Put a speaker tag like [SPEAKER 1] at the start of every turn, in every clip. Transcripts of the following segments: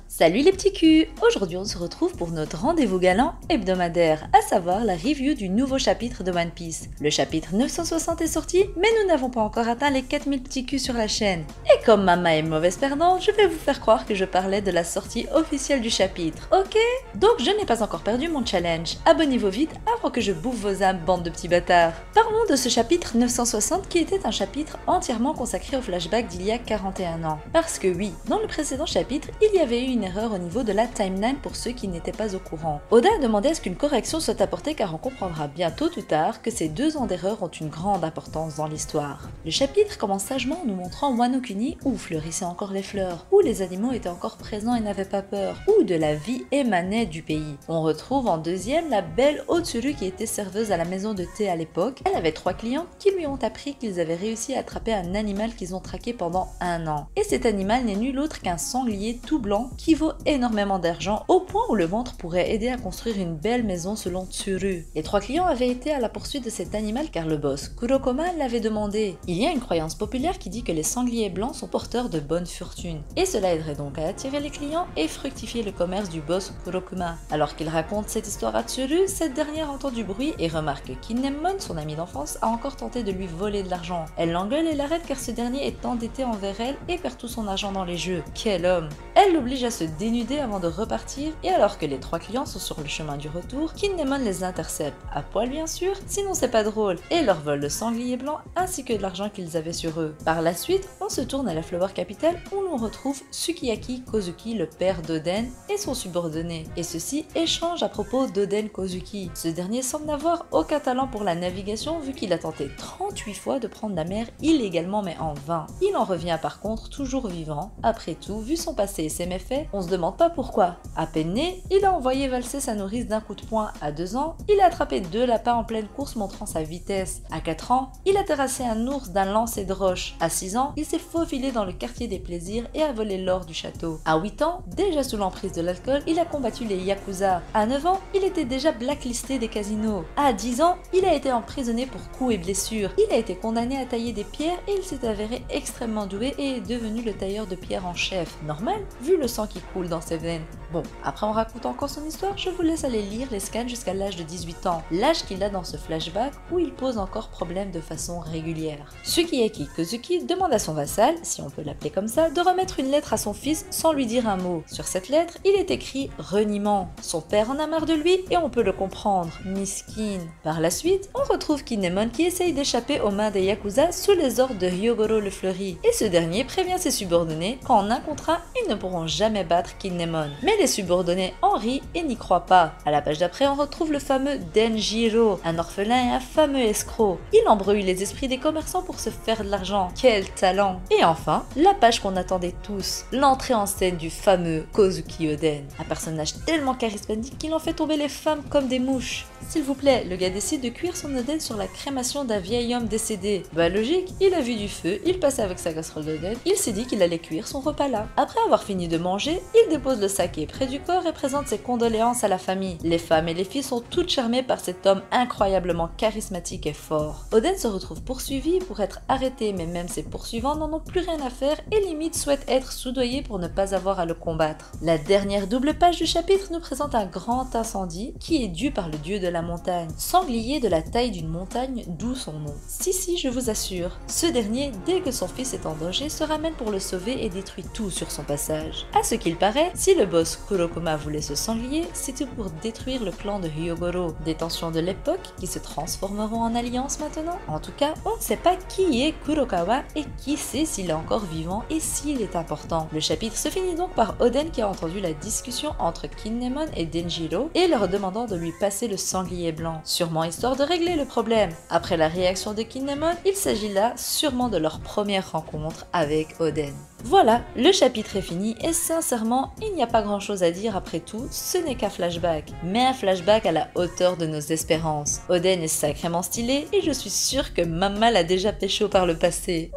[SPEAKER 1] Salut les petits culs! Aujourd'hui on se retrouve pour notre rendez-vous galant hebdomadaire, à savoir la review du nouveau chapitre de One Piece. Le chapitre 960 est sorti, mais nous n'avons pas encore atteint les 4000 petits culs sur la chaîne. Et comme Mama est mauvaise perdante, je vais vous faire croire que je parlais de la sortie officielle du chapitre, ok? Donc je n'ai pas encore perdu mon challenge. Abonnez-vous vite avant que je bouffe vos âmes, bande de petits bâtards. Parlons de ce chapitre 960 qui était un chapitre entièrement consacré au flashback d'il y a 41 ans. Parce que oui, dans le précédent chapitre, il y avait eu une erreur au niveau de la timeline pour ceux qui n'étaient pas au courant. Oda a demandé à ce qu'une correction soit apportée car on comprendra bien tôt ou tard que ces 2 ans d'erreur ont une grande importance dans l'histoire. Le chapitre commence sagement en nous montrant Wano Kuni où fleurissaient encore les fleurs, où les animaux étaient encore présents et n'avaient pas peur, où de la vie émanait du pays. On retrouve en deuxième la belle Otsuru qui était serveuse à la maison de thé à l'époque. Elle avait 3 clients qui lui ont appris qu'ils avaient réussi à attraper un animal qu'ils ont traqué pendant 1 an. Et cet animal n'est nul autre qu'un sanglier tout blanc qui vaut énormément d'argent au point où le ventre pourrait aider à construire une belle maison selon Tsuru. Les 3 clients avaient été à la poursuite de cet animal car le boss Kurokoma l'avait demandé. Il y a une croyance populaire qui dit que les sangliers blancs sont porteurs de bonne fortune et cela aiderait donc à attirer les clients et fructifier le commerce du boss Kurokuma. Alors qu'il raconte cette histoire à Tsuru, cette dernière entend du bruit et remarque que Kinemon, son ami d'enfance, a encore tenté de lui voler de l'argent. Elle l'engueule et l'arrête car ce dernier est endetté envers elle et perd tout son argent dans les jeux. Quel homme! Elle l'oblige à se dénuder avant de repartir et alors que les 3 clients sont sur le chemin du retour, Kinemon les intercepte, à poil bien sûr, sinon c'est pas drôle, et leur vole le sanglier blanc ainsi que de l'argent qu'ils avaient sur eux. Par la suite, on se tourne à la Flower Capital où l'on retrouve Sukiyaki Kozuki, le père d'Oden, et son subordonné, et ceux-ci échangent à propos d'Oden Kozuki. Ce dernier semble n'avoir aucun talent pour la navigation vu qu'il a tenté 38 fois de prendre la mer illégalement mais en vain. Il en revient par contre toujours vivant. Après tout, vu son passé et ses méfaits, on se demande pas pourquoi. À peine né, il a envoyé valser sa nourrice d'un coup de poing. À 2 ans, il a attrapé 2 lapins en pleine course montrant sa vitesse. À 4 ans, il a terrassé un ours d'un lancer de roche. À 6 ans, il s'est faufilé dans le quartier des plaisirs et a volé l'or du château. À 8 ans, déjà sous l'emprise de l'alcool, il a combattu les Yakuza. À 9 ans, il était déjà blacklisté des casinos. À 10 ans, il a été emprisonné pour coups et blessures. Il a été condamné à tailler des pierres et il s'est avéré extrêmement doué et est devenu le tailleur de pierre en chef. Normal, vu le sang qui coule dans ses veines. Bon, après en racontant encore son histoire, je vous laisse aller lire les scans jusqu'à l'âge de 18 ans, l'âge qu'il a dans ce flashback où il pose encore problème de façon régulière. Sukiyaki Kozuki demande à son vassal, si on peut l'appeler comme ça, de remettre une lettre à son fils sans lui dire un mot. Sur cette lettre, il est écrit reniement. Son père en a marre de lui et on peut le comprendre, miskin. Par la suite, on retrouve Kinemon qui essaye d'échapper aux mains des Yakuza sous les ordres de Hyogoro le Fleuri, et ce dernier prévient ses subordonnés qu'en 1 contre 1, ils ne pourront jamais battre Kinemon. Mais les subordonnés en rient et n'y croient pas. À la page d'après, on retrouve le fameux Denjiro, un orphelin et un fameux escroc. Il embrouille les esprits des commerçants pour se faire de l'argent. Quel talent! Et enfin, la page qu'on attendait tous, l'entrée en scène du fameux Kozuki Oden. Un personnage tellement charismatique qu'il en fait tomber les femmes comme des mouches. S'il vous plaît, le gars décide de cuire son Oden sur la crémation d'un vieil homme décédé. Bah logique, il a vu du feu, il passe avec sa casserole d'Oden, il s'est dit qu'il allait cuire son repas là. Après avoir fini de manger, il dépose le saké près du corps et présente ses condoléances à la famille. Les femmes et les filles sont toutes charmées par cet homme incroyablement charismatique et fort. Oden se retrouve poursuivi pour être arrêté, mais même ses poursuivants n'en ont plus rien à faire et limite souhaitent être soudoyés pour ne pas avoir à le combattre. La dernière double page du chapitre nous présente un grand incendie qui est dû par le dieu de la montagne. Sanglier de la taille d'une montagne, d'où son nom. Si, je vous assure. Ce dernier, dès que son fils est en danger, se ramène pour le sauver et détruit tout sur son passage. À ce qu'il paraît, si le boss Kurokoma voulait ce sanglier, c'était pour détruire le clan de Hyogoro. Des tensions de l'époque qui se transformeront en alliance maintenant. En tout cas, on ne sait pas qui est Kurokawa et qui sait s'il est encore vivant et s'il est important. Le chapitre se finit donc par Oden qui a entendu la discussion entre Kinemon et Denjiro et leur demandant de lui passer le sanglier blanc, sûrement histoire de régler le problème. Après la réaction de Kinemon, il s'agit là sûrement de leur première rencontre avec Oden. Voilà, le chapitre est fini et sincèrement, il n'y a pas grand chose à dire après tout, ce n'est qu'un flashback. Mais un flashback à la hauteur de nos espérances. Oden est sacrément stylé et je suis sûre que Mama l'a déjà pécho par le passé.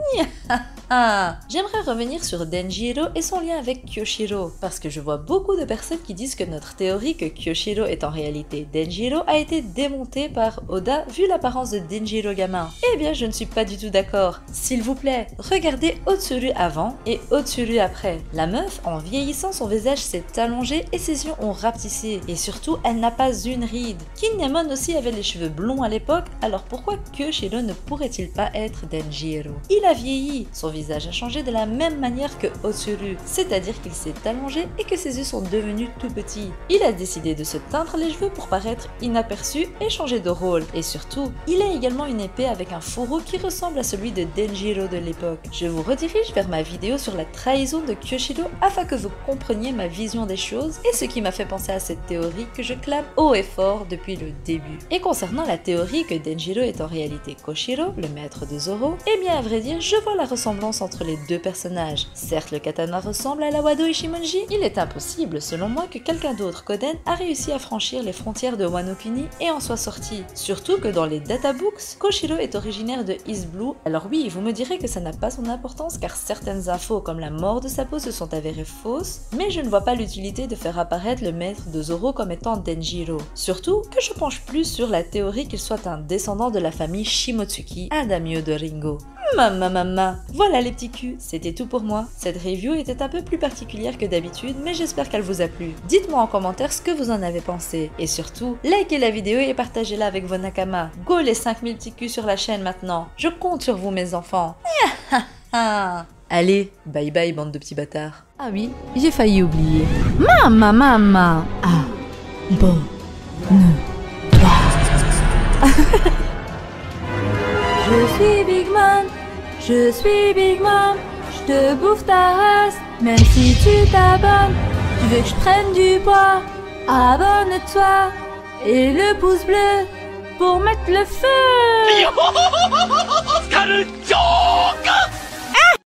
[SPEAKER 1] J'aimerais revenir sur Denjiro et son lien avec Kyoshiro, parce que je vois beaucoup de personnes qui disent que notre théorie que Kyoshiro est en réalité Denjiro a été démontée par Oda vu l'apparence de Denjiro gamin. Eh bien, je ne suis pas du tout d'accord. S'il vous plaît, regardez Otsuru avant et Otsuru après. La meuf, en vieillissant, son visage s'est allongé et ses yeux ont rapetissé. Et surtout, elle n'a pas une ride. Kinemon aussi avait les cheveux blonds à l'époque, alors pourquoi Kyoshiro ne pourrait-il pas être Denjiro? Il a vieilli, son visage a changé de la même manière que Otsuru, c'est-à-dire qu'il s'est allongé et que ses yeux sont devenus tout petits. Il a décidé de se teindre les cheveux pour paraître inaperçu et changer de rôle. Et surtout, il a également une épée avec un fourreau qui ressemble à celui de Denjiro de l'époque. Je vous redirige vers ma vidéo sur la trahison de Kyoshiro afin que vous compreniez ma vision des choses et ce qui m'a fait penser à cette théorie que je clame haut et fort depuis le début. Et concernant la théorie que Denjiro est en réalité Koshiro, le maître de Zoro, eh bien à vrai dire, je vois la ressemblance entre les deux personnages. Certes, le katana ressemble à la Wado Ishimonji, il est impossible selon moi que quelqu'un d'autre qu'Oden a réussi à franchir les frontières de Wano Kuni et en soit sorti. Surtout que dans les databooks, Koshiro est originaire de East Blue. Alors oui, vous me direz que ça n'a pas son importance car certaines infos comme la mort de Sapo se sont avérées fausses, mais je ne vois pas l'utilité de faire apparaître le maître de Zoro comme étant Denjiro. Surtout que je penche plus sur la théorie qu'il soit un descendant de la famille Shimotsuki, un daimyo de Ringo. Voilà les petits culs, c'était tout pour moi. Cette review était un peu plus particulière que d'habitude, mais j'espère qu'elle vous a plu. Dites-moi en commentaire ce que vous en avez pensé. Et surtout, likez la vidéo et partagez-la avec vos nakama. Go les 5000 petits culs sur la chaîne maintenant. Je compte sur vous mes enfants. Allez, bye bye bande de petits bâtards.
[SPEAKER 2] Ah oui, j'ai failli oublier. Maman. Ah, bon, Je suis Big Mom, je te bouffe ta race, même si tu t'abonnes, tu veux que je prenne du poids, abonne-toi, et le pouce bleu, pour mettre le feu.